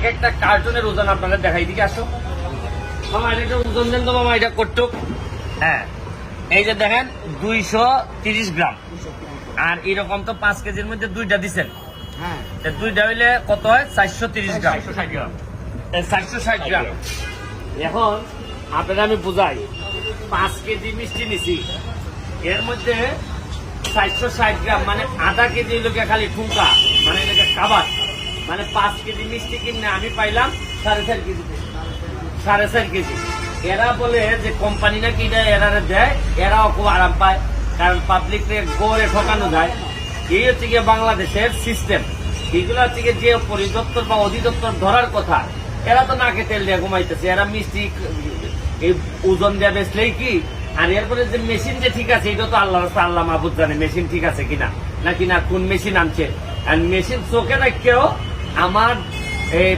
এক একটা কার্টুনের ওজন আপনাদের দেখাই, দিকে আসো মামা, এটা একটা ওজন দেন তো মামা, এটা করটুক। হ্যাঁ, এই যে দেখেন 230 গ্রাম, আর এরকম তো 5 কেজির মধ্যে দুইটা দিচ্ছেন, দুইটা হইলে কত হয়? 430 গ্রাম, 460 গ্রাম। এখন আপনারা আমি বুঝাই, 5 কেজি মিষ্টি নিছি, এর মধ্যে 460 গ্রাম মানে আধা কেজি লোকে খালি ঠুঙ্কা, মানে লোকে খাবার, মানে 5 কেজি মিষ্টি কিনে আমি পাইলাম 4.5 কেজি, 4.5 কেজি। এরা বলে যে কোম্পানি নাকি এটা এরা দেয়, এরাও খুব আরাম পায়, কারণ পাবলিক গড়ে ঠকানো যায়। এই হচ্ছে গিয়ে বাংলাদেশের সিস্টেম। এগুলো হচ্ছে গিয়ে যে পরিদপ্তর বা অধিদপ্তর ধরার কথা, এরা তো নাকে তেল দিয়ে ঘুমাইতেছে। এরা মিষ্টি এই ওজন দিয়ে বেচলেই কি, আর এরপরে যে মেশিন যে ঠিক আছে, এটা তো আল্লাহ আল্লাহ মাহবুদ জানে মেশিন ঠিক আছে কিনা, নাকি না কোন মেশিন আনছে। আর মেশিন চোখে রাখলেও আমার